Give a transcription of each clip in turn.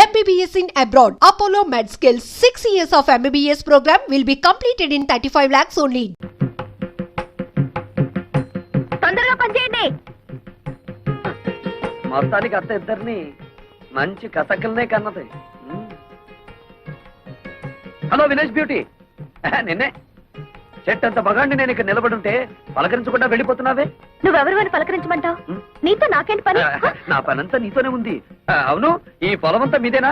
MBBS in abroad. Apollo MedSkills 6 years of MBBS program will be completed in 35 lakhs only. తొందరగా పని చేయండి. మొత్తానికి అత్త ఇద్దరిని మంచి కసకల్నే కన్నది. హలో విలేజ్ బ్యూటీ, నిన్నే చెట్టంత మగాండి నేను ఇక్కడ నిలబడుంటే పలకరించకుండా వెళ్ళిపోతున్నావే. నువ్వెవరు పలకరించమంటావు? నీతో నాకేంటి పని? నా పనంతా నీతోనే ఉంది. అవును, ఈ పొలమంతా మీదేనా?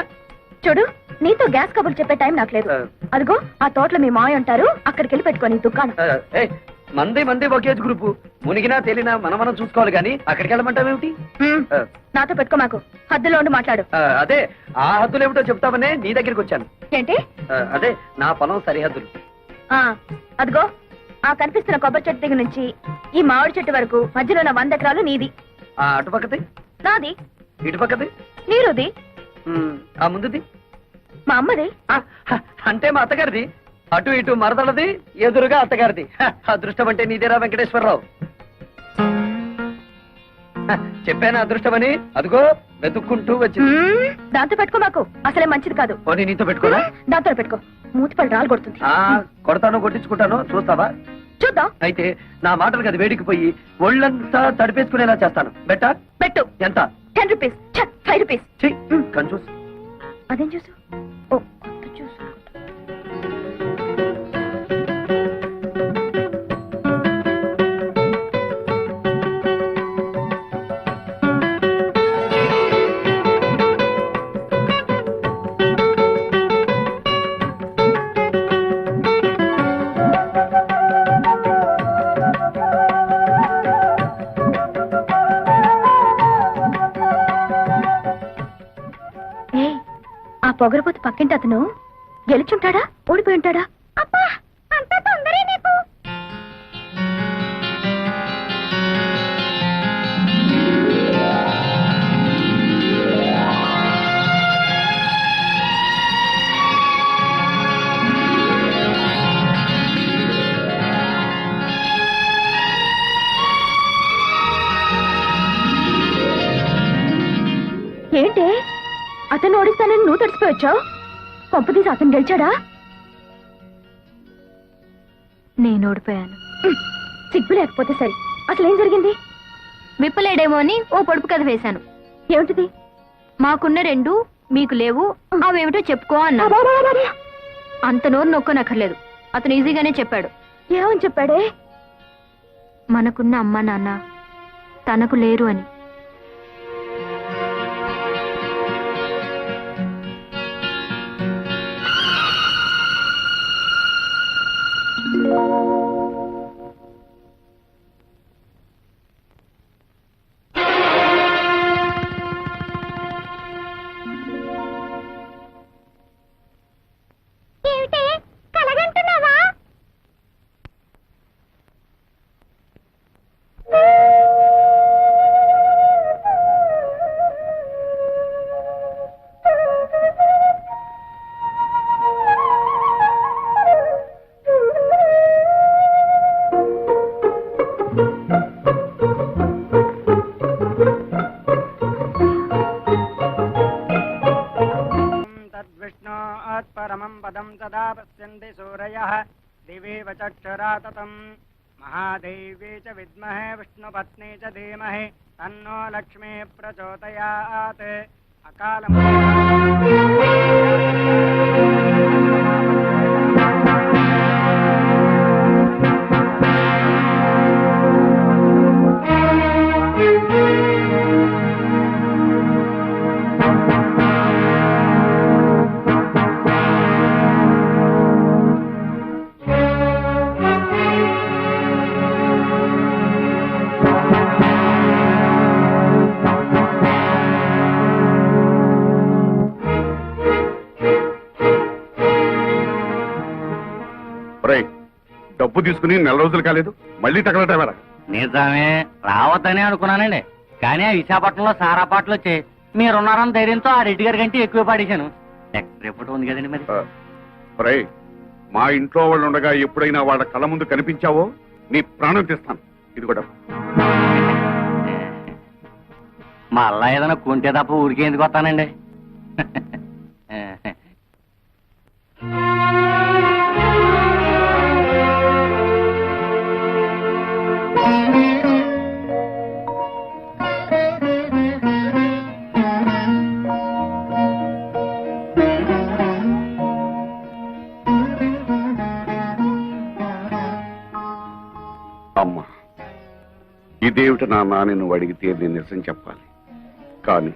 చూడు, నీతో గ్యాస్ కబుర్లు చెప్పే టైం నాకు లేదు. అదిగో ఆ తోటలో మీ మాయ ఉంటారు, అక్కడికి వెళ్ళి పెట్టుకోని దుకాణం. మంది ఒకేజ్ గ్రూపు, మునిగినా తేలినా మనం చూసుకోవాలి గానీ అక్కడికి వెళ్ళమంటావేమిటి? నాతో పెట్టుకో, మాకు హద్దులో ఉండి మాట్లాడు. అదే ఆ హద్దులు ఏమిటో చెప్తామనే నీ దగ్గరికి వచ్చాను. ఏంటి? అదే నా పొలం సరిహద్దులు. అదిగో ఆ కనిపిస్తున్న కొబ్బరి చెట్టు దగ్గర నుంచి ఈ మామిడి చెట్టు వరకు మధ్యలో ఉన్న 100 ఎకరాలు నీది. అటుపక్కది నాది. ఇటుపక్కది నీరుది. ఆ ముందుది మా అమ్మది. అంటే మా అత్తగారిది. అటు ఇటు మరదలది, ఎదురుగా అత్తగారిది. అదృష్టం అంటే నీదేరా వెంకటేశ్వరరావు. చెప్పాను అదృష్టమని, అదిగో వెతుక్కుంటూ వచ్చింది. దాంతో పెట్టుకో, మాకు అసలే మంచిది కాదు. పోనీ నీతో పెట్టుకోరా? దాంతో పెట్టుకో, మూతిపళ్ళు రాలు కొడుతుంది. కొడతాను, కొట్టించుకుంటాను, చూస్తావా? చూద్దాం. అయితే నా మాటలకు అది వేడికిపోయి ఒళ్ళంతా తడిపేసుకునేలా చేస్తాను. బెట్టా? పెట్టు. ఎంత? 10 రూపీస్. 5 రూపీస్. కన్ఫ్యూజ్. అదేం చూసు? ఓ కొత్త చూసు. పొగరపోతు పక్కింటి అతను గెలుచుంటాడా, ఓడిపోయి ఉంటాడా? అబ్బా, అంత తొందరే నీకు. ఏంటి అతను ఓడిస్తానని నువ్వు తడిసిపోయొచ్చావు? పంపదీసి అతను గెలిచాడా? నేను ఓడిపోయాను. సిగ్గు లేకపోతే సరే, అసలేం జరిగింది? విప్పలేడేమో అని ఓ పొడుపు కథ వేశాను. ఏమిటిది? మాకున్న 2 మీకు లేవు, అవేమిటో చెప్పుకో అన్నా. అంత నోరు నొక్కనక్కర్లేదు, అతను ఈజీగానే చెప్పాడు. ఏమని చెప్పాడే? మనకున్న అమ్మా నాన్న తనకు లేరు అని. परमं पदं तदा पश्यन्ति सूरयः दिवेव चक्षुरा ततं महादेवी च विद्महे विष्णुपत्नी च धीमहि तन्नो लक्ष्मी प्रचोदयात्। अकालं డబ్బు తీసుకుని 4 రోజులు కాలేదు, మళ్ళీ తగలటవరా? నిజమే, రావద్దని అనుకున్నానండి. కానీ ఆ విశాఖపట్నంలో సారా పాటలు వచ్చి మీరున్నారని ధైర్యంతో ఆ రెడ్డి గారి కంటే ఎక్కువ పాడేశాను. రేపటి ఉంది కదండి మరి. మా ఇంట్లో వాళ్ళు ఉండగా ఎప్పుడైనా వాళ్ళ కళ్ళ ముందు కనిపించావో నీ ప్రాణం తీస్తాను. ఇది కూడా మళ్ళా ఏదైనా కొంటే తప్ప ఊరికే ఎందుకు వస్తానండి. అమ్మా, ఇదేమిటి నాన్న అని నువ్వు అడిగితే నేను నిజం చెప్పాలి. కానీ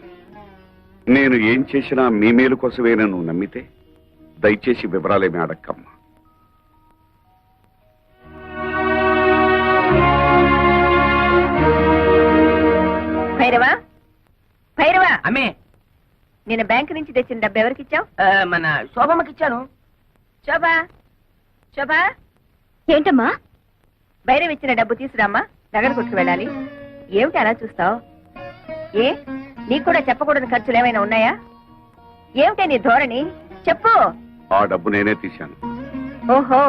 నేను ఏం చేసినా మీ మేలు కోసమే నువ్వు నమ్మితే దయచేసి వివరాలేమీ అడక్కమ్మా. భైరవా, భైరవా, అమ్మే నేను బ్యాంక్ నుంచి తెచ్చిన డబ్బు ఎవరికిచ్చావు? మన శోభమ్మకి ఇచ్చాను. శోభా, శోభా, ఏంటమ్మా? భైరవ్ ఇచ్చిన డబ్బు తీసురామ్మా, నగర కొట్టుకు వెళ్ళాలి. ఏమిటి అలా చూస్తావు? ఏ, నీకు కూడా చెప్పకూడని ఖర్చులు ఏమైనా ఉన్నాయా? ఏమిటే నీ ధోరణి? చెప్పు. ఆ డబ్బు నేనే తీశాను. ఓహో,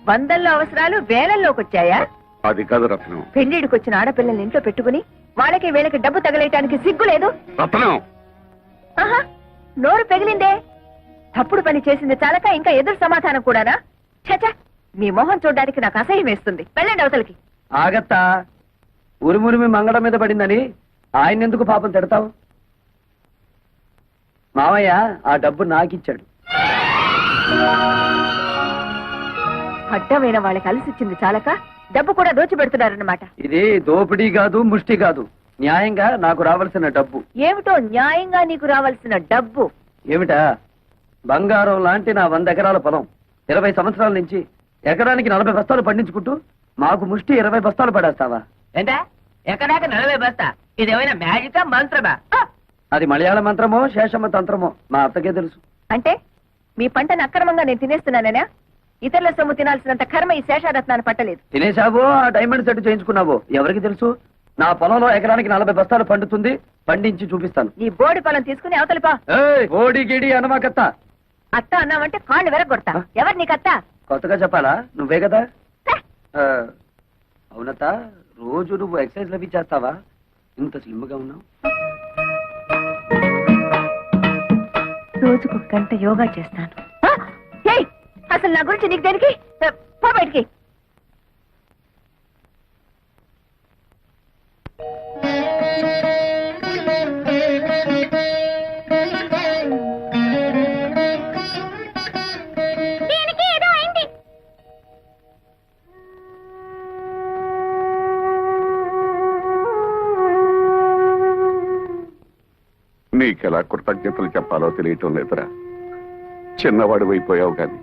వందల్లో అవసరాలు వేలల్లోకి వచ్చాయా? అది కాదు రత్నం. పెళ్లిడికి వచ్చిన ఆడపిల్లల్ని ఇంట్లో పెట్టుకుని వాళ్ళకి వీళ్ళకి డబ్బు తగలేయటానికి సిగ్గు లేదు? రత్నం, ఆహా, నోరు పెగిలిందే. తప్పుడు పని చేసింది చాలక ఇంకా ఎదురు సమాధానం కూడానా? చచ, మీ మొహం చూడడానికి నాకు అసహ్యం వేస్తుంది. వెళ్ళండి అవతలకి. ఆగత్తా, ఉరుమురిమి మంగళం మీద పడిందని ఆయన ఎందుకు పాపం తిడతావు? మావయ్య ఆ డబ్బు నాకిచ్చాడు. అడ్డమైన వాళ్ళకి అలసిచ్చింది చాలక డబ్బు కూడా దోచిపెడుతున్నారన్నమాట. ఇది దోపిడీ కాదు, ముష్టి కాదు, న్యాయంగా నాకు రావాల్సిన డబ్బు. ఏమిటో న్యాయంగా నీకు రావాల్సిన డబ్బు? ఏమిటా? బంగారం లాంటి నా 100 ఎకరాల పొలం 20 సంవత్సరాల నుంచి ఎకరానికి 40 బస్తాలు పండించుకుంటూ మాకు ముష్టి 20 బస్తాలు పడేస్తావా? ఏంటా ఎక్కడాక 40 బస్తా? ఇదేమైనా మ్యాజికా మంత్రమా? అది మలయాళ మంత్రమో శేషమ్మ తంత్రమో మా అత్తకే తెలుసు. అంటే మీ పంటను అక్రమంగా నేను తినేస్తున్నానేనా? ఇతరుల సొమ్ము తినాల్సినంత కర్మ ఈ శేషారత్నాన్ని పట్టలేదు. తినేశావో ఆ డైమండ్ సెట్ చేయించుకున్నావో ఎవరికి తెలుసు? నా పొలంలో ఎకరానికి 40 బస్తాలు పండుతుంది, పండించి చూపిస్తాను. నీ బోడి పొలం తీసుకుని అవతలిపా. ఓడి గిడి అనమాకత్త. అత్త అన్నావంటే కాళ్ళు వెరగొడతా. ఎవరు నీకత్త? కొత్తగా చెప్పాలా? నువ్వే కదా. అవునత్త, రోజు నువ్వు ఎక్సర్సైజ్ అవి చేస్తావా? ఇంత స్లిమ్ గా ఉన్నావు. రోజుకు 1 గంట యోగా చేస్తాను. అసలు నా గురించి నీకు దేనికి? పో బయటికి. నీకెలా కృతజ్ఞతలు చెప్పాలో తెలియటం లేదురా. చిన్నవాడు అయిపోయావు గాని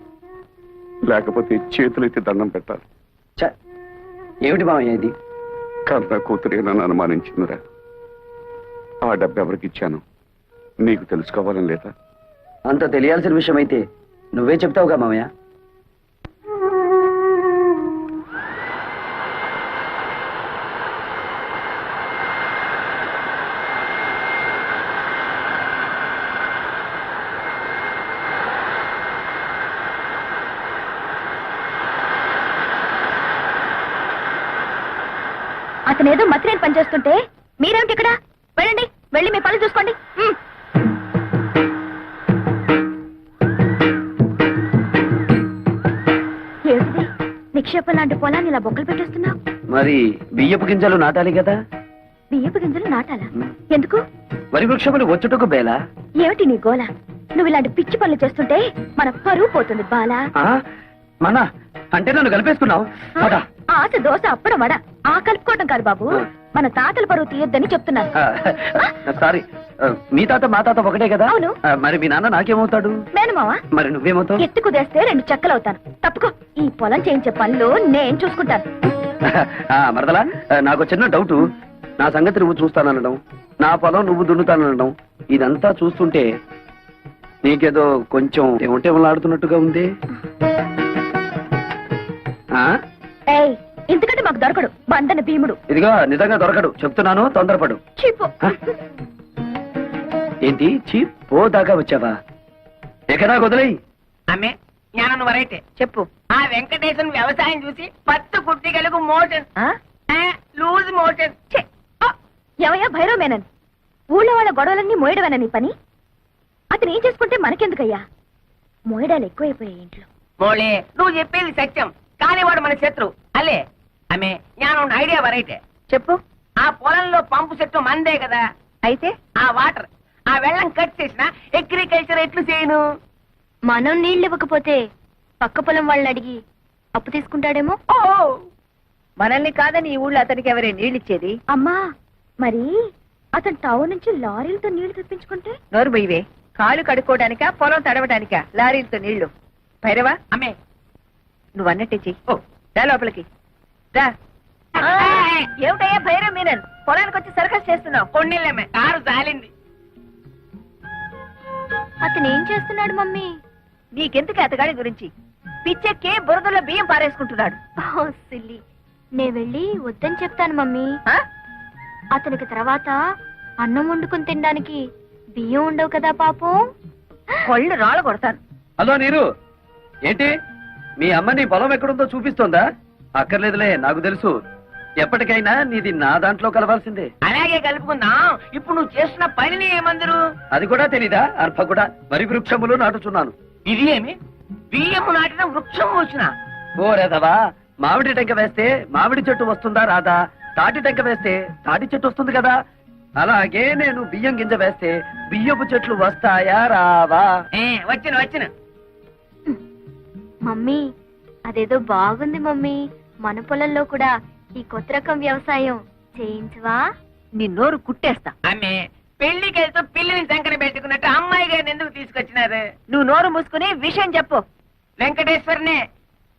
లేకపోతే చేతులెత్తి దండం పెట్టాలి. ఏమిటి మామయ్య ఇది? కన్న కూతురే నన్ను అనుమానించిందిరా. ఆ డబ్బు ఎవరికి ఇచ్చాను నీకు తెలుసుకోవాలని లేదా? అంత తెలియాల్సిన విషయం అయితే నువ్వే చెప్తావుగా మామయ్య. అతనేదో మతిరేని పని చేస్తుంటే మీరేమిటి ఇక్కడ? వెళ్ళండి, వెళ్ళి మీ పనులు చూసుకోండి. ఏమిటిది? నిక్షేపం లాంటి పొలాన్ని ఇలా బొక్కలు పెట్టేస్తున్నావు? మరి బియ్యపు గింజలు నాటాలి కదా. బియ్యపు గింజలు నాటాలా? ఎందుకు? వరి వృక్షములు వచ్చుటకు బేలా. ఏమిటి నీ గోల? నువ్వు ఇలాంటి పిచ్చి పనులు చేస్తుంటే మన పరువు పోతుంది బాలా. మన అంటే నన్ను కలిపేసుకున్నావు. ఆశ దోశ అప్పడం వడ ఆ కలుపుకోవటం కాదు బాబు, మన తాతల పరువు తీయొద్దని చెప్తున్నాను. సారీ, మీ తాత మా తాత ఒకటే కదా. అవును. మరి మీ నాన్న నాకేమవుతాడు? మేనమావా. మరి నువ్వేమవుతావు? ఎత్తు కుదేస్తే 2 చెక్కలవుతాను. తప్పుకో, ఈ పొలం చేయించే పనులు నేను చూసుకుంటాను. మరదలా, నాకు చిన్న డౌట్. నా సంగతి నువ్వు చూస్తాననడం, నా పొలం నువ్వు దున్నుతాననడం, ఇదంతా చూస్తుంటే నీకేదో కొంచెం ఏమంటేమలాడుతున్నట్టుగా ఉంది. ఏయ్, ఇంతకంటే మాకు దొరకడు బందన భీముడు. ఇదిగో నిజంగా దొరకడు, చెప్తున్నాను, తొందరపడు. చీపు. ఏంటి చీప్? పో దాకా వచ్చావా? ఎక్కడా వదిలేయి. అమ్మే జ్ఞానం వరైతే చెప్పు. ఆ వెంకటేశన్ వ్యవసాయం చూసి 10 కుట్టిగలకు మోషన్, లూజ్ మోషన్. ఎవయా భైరవ మేనన్, ఊళ్ళో వాళ్ళ గొడవలన్నీ మోయడమేనా నీ పని? అతను ఏం చేసుకుంటే మనకెందుకయ్యా? మోయడాలు ఎక్కువైపోయాయి ఇంట్లో. మోళే నువ్వు చెప్పేది సత్యం, కానీ వాడు మన శత్రు అల్లే. ఆమె జ్ఞానం ఐడియా వరైతే చెప్పు. ఆ పొలంలో పంపు చెట్టు మందే కదా, అయితే ఆ వాటర్ ఆ వెళ్ళం కట్ చేసిన అగ్రికల్చర్ ఎట్లు చేయను? మనం నీళ్ళు ఇవ్వకపోతే పక్క పొలం వాళ్ళని అడిగి అప్పు తీసుకుంటాడేమో. ఓ మనల్ని కాదని ఈ ఊళ్ళో అతనికి ఎవరే నీళ్ళిచ్చేది? అమ్మా, మరి అతను టౌన్ నుంచి లారీలతో నీళ్లు తెప్పించుకుంటే? నోరు బొయ్యవే. కాలు కడుక్కోవడానికా పొలం తడవడానికా లారీలతో నీళ్లు? భైరవా, అమ్మే నువ్వు అన్నట్టే చెయ్యి. ఓ రా లోపలికి రా. ఏమిటయ్యా భైరవ్ మీనన్, పొలానికి వచ్చి సర్కస్ చేస్తున్నావు? కొన్నిళ్ళమ్మే కారు జాలింది. అతను ఏం చేస్తున్నాడు మమ్మీ? నీకెందుకు అతగాడి గురించి? పిచ్చెక్కి బురదలో బియ్యం పారేసుకుంటున్నాడు. ఓ సిల్లి, నే వెళ్ళి వద్దని చెప్తాను మమ్మీ. ఆ? అతనికి తర్వాత అన్నం వండుకుని తినడానికి బియ్యం ఉండవు కదా పాపం. కొళ్ళు రాళ్ళ కొడతాను. హలో నీరు, ఏంటి మీ అమ్మ నీ పొలం ఎక్కడుందో చూపిస్తోందా? అక్కర్లేదులే, నాకు తెలుసు. ఎప్పటికైనా నీది నా దాంట్లో కలవాల్సిందే. అలాగే కలుపుకుందాం. ఇప్పుడు నువ్వు చేస్తున్న పనిని ఏమందరు? అది కూడా తెలీదా? అర్భ కూడా వరి వృక్షములు నాటుచున్నాను. ఇది ఏమి బియ్యము నాటిన వృక్షం వచ్చిన? ఓరేదవా, మామిడి టెంక వేస్తే మామిడి చెట్టు వస్తుందా రాదా? తాటి టెంక వేస్తే తాటి చెట్టు వస్తుంది కదా. అలాగే నేను బియ్యం గింజ వేస్తే బియ్యపు చెట్లు వస్తాయా రావా? వచ్చిన వచ్చిన మమ్మీ, అదేదో బాగుంది మమ్మీ. మన పొలంలో కూడా ఈ కొత్త రకం వ్యవసాయం చేయించవా? నీ నోరు కుట్టేస్తా. ఆమె పెళ్లికి వెళ్తూ పిల్లిని సంకన పెట్టుకున్నట్టు అమ్మాయి గారిని ఎందుకు తీసుకొచ్చినారు? నువ్వు నోరు మూసుకుని విషయం చెప్పు. వెంకటేశ్వరనే,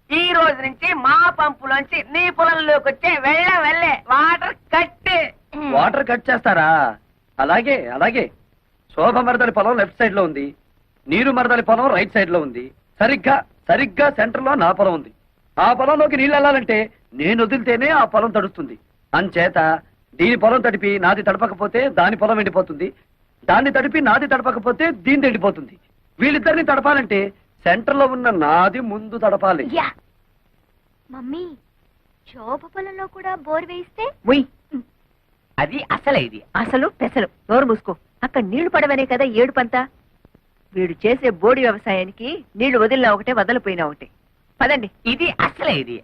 ఈ రోజు నుంచి మా పంపులోంచి నీ పొలంలోకి వచ్చే వెళ్ళే వాటర్ కట్. వాటర్ కట్ చేస్తారా? అలాగే అలాగే. శోభ మరదలి పొలం లెఫ్ట్ సైడ్ లో ఉంది, నీరు మరదలి పొలం రైట్ సైడ్ లో ఉంది. సరిగ్గా సెంటర్ లో నా పొలం ఉంది. ఆ పొలంలోకి నీళ్ళు వెళ్ళాలంటే నేను వదిలితేనే ఆ పొలం తడుస్తుంది. అంచేత దీని పొలం తడిపి నాది తడపకపోతే దాని పొలం ఎండిపోతుంది, దాన్ని తడిపి నాది తడపకపోతే దీని ఎండిపోతుంది. వీళ్ళిద్దరిని తడపాలంటే సెంటర్ లో ఉన్న నాది ముందు తడపాలి. యా మమ్మీ, శోభ పొలంలో కూడా బోర్ వేయిస్తే? ఉయ్, అది అసలే ఇది అసలు పెసలు. నోరు మూసుకో. అక్కడ నీళ్లు పడవనే కదా ఏడుపంతా. వీడు చేసే బోడి వ్యవసాయానికి నీళ్లు వదిలినా ఒకటే, వదలిపోయినా ఒకటే. పదండి. ఇది అసలే ఇది.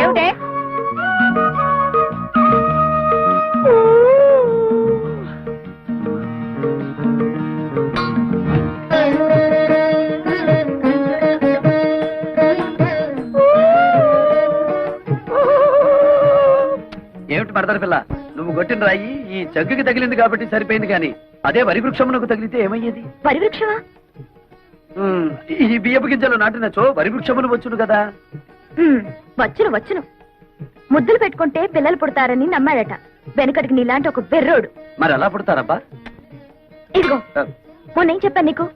ఏమిటే? ఏమిటి మరదల పిల్ల, నువ్వు కొట్టిన రాయి ఈ జగ్గుకి తగిలింది కాబట్టి సరిపోయింది, కానీ అదే వరి వృక్షమునకు తగిలితే ఏమయ్యేది? వరి వృక్షమా? ఈ బియ్యపు గింజలు నాటినచో వరి వృక్షములు వచ్చును కదా. వచ్చును. ముద్దులు పెట్టుకుంటే పిల్లలు పుడతారని నమ్మాడట వెనకటికి నీలాంటి ఒక బెర్రోడు. మరి ఎలా పుడతారబ్బా? ఇదిగో, మొన్నేం చెప్పాను నీకు?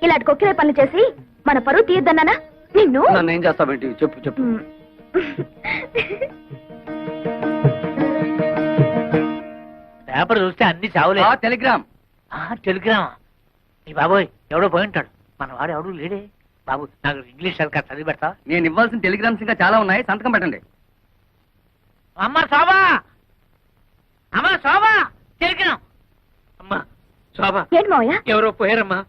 ఇలాంటి కొక్కిరే పనులు చేసి మన పరువు తీయద్దన్నానా నిన్ను? నన్ను ఏం చేస్తావేంటి? చెప్పు. పేపర్ చూస్తే అన్ని చావులే. టెలిగ్రామ్. టెలిగ్రామా? ఈ బాబోయ్, ఎవడో పోయి ఉంటాడు. మన వాడు ఎవడు లేడే. బాబు, నాకు ఇంగ్లీష్ సరిగ్గా చదివి పెడతా. నేను ఇవ్వాల్సిన టెలిగ్రామ్స్ ఇంకా చాలా ఉన్నాయి, సంతకం పెట్టండి. అమ్మ శోభా, టెలిగ్రామ్. అమ్మా శోభా, ఏంటి మావయ్య? ఎవరో పోయారమ్మా.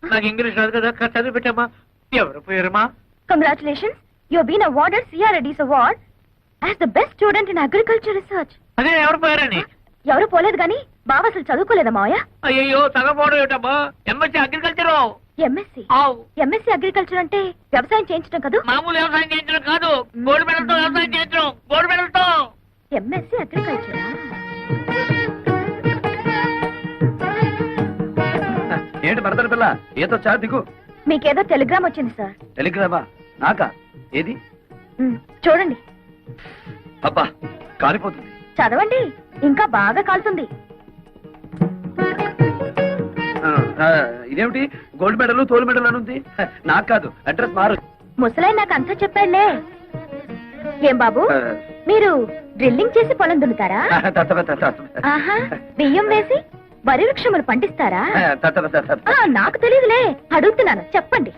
నాకు ఇంగ్లీష్ రాదు కదా, చదివి పెట్టమ్మా. ఎవరో పోయారమ్మా. కంగ్రాచులేషన్స్, యు బీన్ అవార్డెడ్ సిఆర్ఎడీస్ award as the best student in agriculture research. అదే ఎవరు పోయారని? ఎవరు పోలేదు గాని బావ అసలు చదువుకోలేదా మావయ్య? అయ్యో, చదవపోవడం ఏమిటమ్మా? MSc agriculture. ఎంఎస్సీ అగ్రికల్చర్ అంటే వ్యవసాయం చేయించడం కదా? మామూలు వ్యవసాయం చేయించడం కాదు, గోల్డ్ మెడల్తో వ్యవసాయం చేయించడం. గోల్డ్ మెడల్తో. ఎంఎస్సీ అగ్రికల్చరా? ఏంటి మరదల పిల్ల, ఏదో చా దిగు. మీకేదో టెలిగ్రామ్ వచ్చింది సార్. టెలిగ్రామా? నాకా? ఏది? చూడండి. అబ్బా, కాలిపోతుంది. చదవండి, ఇంకా బాగా కాలుతుంది. ఇదేమిటి గోల్డ్ మెడల్ తోలు మెడల్ అని ఉంది? నాకు కాదు, అడ్రస్ మారు. ముసలై నాకు అంతా చెప్పాడులే. ఏం బాబు, మీరు డ్రిల్లింగ్ చేసి పొలం దున్నుతారా? ఆహా, బియ్యం వేసి వరి వృక్షములు పండిస్తారా? నాకు తెలియదులే, అడుగుతున్నాను, చెప్పండి.